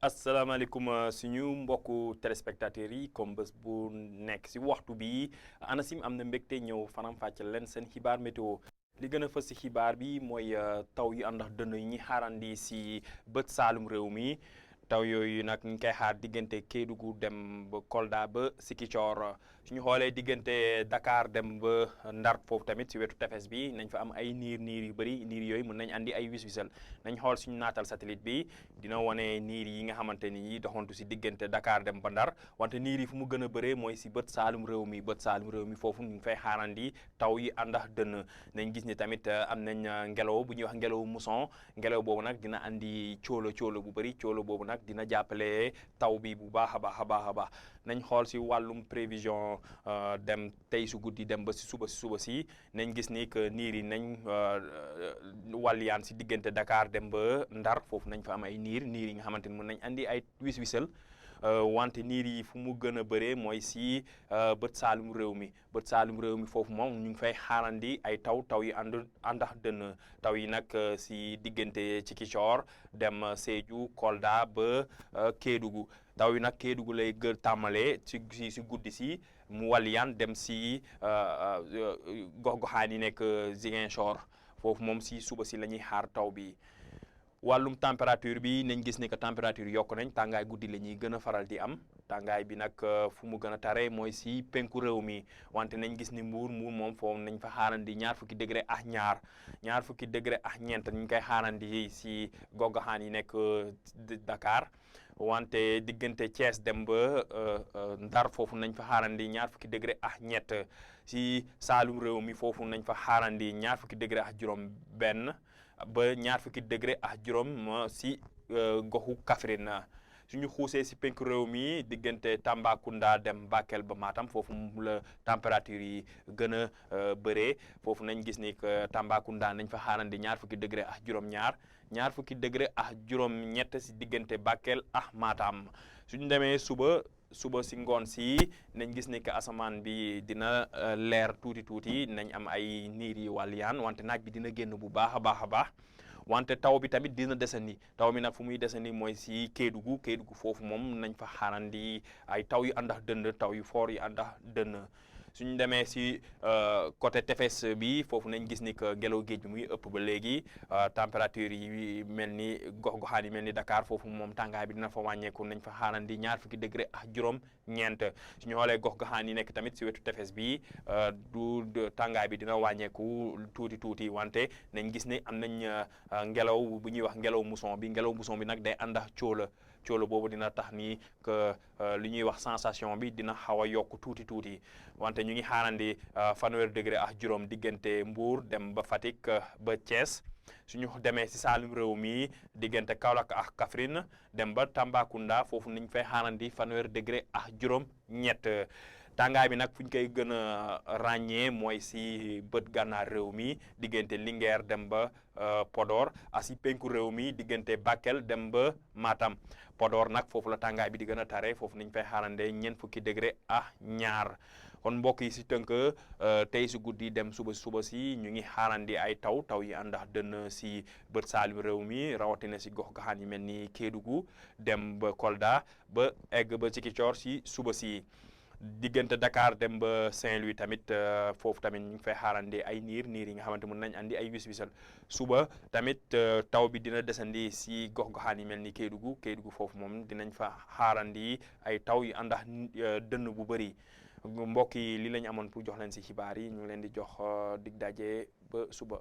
asalaamaaleykum suñu mbokku téléspectateurs yi comme bés bu nekk si waxtu bi ANACIM am na mbégte ñëw faram-fàcceel leen seen xibaar météo. li gën a fës si xibaar bi mooy taw yu ànd ak dënn yi ñuy xaarandi si bët saalum réew mi taw yooyu nag ñu ngi koy xaar diggante Kédougou dem ba Kolda ba Ziguinchor suñu xoolee diggante Dakar dem ba Ndar foofu tamit si wetu tefes bi nañ fa am ay niir yu bëri niir yooyu mën nañ andi ay wis-wisal nañ xool suñu naatal satellite bi dina wane niir yi nga xamante ni yi doxantu si diggante Dakar dem ba Ndar wante niir yi fu mu gën a bëree mooy si bët saalum réew mi foofu ñu ngi fay xaarandi taw yi ànd ak dënn nañ gis ni tamit am nañ ngelaw bu ñuy wax ngelaw mousson ngelaw boobu nag dina andi coolo bu bëri coolo boobu nag dina jàppale taw bi bu baax a baax nañ xool si wàllum prévision dem tey su guddi dem ba si suba si nañ gis ni que niir yi nañ wàlliyaan si diggante Dakar dem ba Ndar foofu nañ fa am ay niir yi nga xamante ni mën nañ andi ay wis-wisal wante niir yi fu mu gën a bëree mooy si bët saalum réew mi foofu moom ñu ngi fay xaarandi ay taw yi àndax dënn taw yi nag si diggante Ziguinchor dem Sédhiou Kolda ba Kédougou taw yi nag Kédougou lay gën tàmmalee si guddi si mu wàlliyaan dem si gox-goxaan yi nekk Ziguinchor foofu moom si suba si la ñuy xaar taw bi. wàllum température bi nañ gis ne que température yokk nañ tàngaay guddi la ñuy gën a faral di am tàngaay bi nag fu mu gën a tare mooy si penku réew mi wante nañ gis ni mbuur moom foofu nañ fa xaarandi ñaar fukki degré ak ñeent ñu ngi koy xaarandi si gogaxaan yi nekk Dakar wante diggante Thiès dem ba Ndar foofu nañ fa xaarandi ñaar fukki degré ak ñett si Saalum réew mi foofu nañ fa xaarandi ñaar fukki degré ak juróom benn ba ñaar fukki degré ak juróom si goxu Kaffrine suñu xuusee si penku réew mi diggante Tambacounda dem Bakel ba Matam foofu la température yi gën a bëree foofu nañ gis ni que Tambacounda nañ fa xaarandi ñaar fukki degré ak ñaar fukki degré ak juróom ñett si diggante Bakel ak Matam suñu demee suba si ngoon si nañ gis ni que asamaan bi dina leer tuuti nañ am ay niir yi wàlliyaan wante naaj bi dina génn bu baax a baax wante taw bi tamit dina desandi taw mi nag fu muy desandi mooy si Kédougou foofu moom nañ fa xaarandi ay taw yu àndax dënn taw yu fort yu àndax dënn suñu demee si côté tefes bi foofu nañ gis ni que ngelaw géej bi muy ëpp ba léegi température yi mel ni gox-goxaan yi mel ni Dakar foofu moom tàngaay bi dina fa wàññeeku nañ fa xaarandi ñaar fukki degré ak juróom ñeent suñu xoolee gox-goxaan yi nekk tamit si wetu tefes bi du tàngaay bi dina wàññeeku tuuti wante nañ gis ni am nañ ngelaw bu ñuy wax ngelaw mousson bi nag day àndax coolo boobu dina tax ni que li ñuy wax sensation bi dina xaw a yokk tuuti wante ñu ngi xaarandi fanweeri degré ak juróom diggante Mbour dem ba Fatick ba Thiès suñu demee si Saalum réew mi diggante Kaolack ak Kaffrine dem ba Tambacounda foofu nañ fay xaarandi fanweeri degré ak juróom ñett tàngaay bi nag fu ñu koy gën a ràññee mooy si bët gànnaar réew mi diggante Linguère dem ba Podor ak si penku réew mi diggante Bakel dem ba Matam Podor nag foofu la tàngaay bi di gën a tare foofu nañ fay xaarande ñeent fukki degré ak ñaar kon mbokk yi si tënk tey si guddi dem suba si ñu ngi xaarandi ay taw yi àndax dënn si bët saalum réew mi rawatina si gox gaxaan yi mel ni Kédougou dem ba Kolda ba egg ba Ziguinchor si suba si diggante Dakar dem ba Saint-Louis tamit foofu tamit ñu ngi fay xaarandi ay niir yi nga xamante mën nañ andi ay wis-wisal suba tamit taw bi dina desandi si gox-goxaan yi mel ni Kédougou foofu moom dinañ fa xaarandi ay taw yu àndax dënn bu bëri mbokk yi li lañ amoon pour jox leen si xibaar yi ñu ngi leen di jox dig daje ba suba.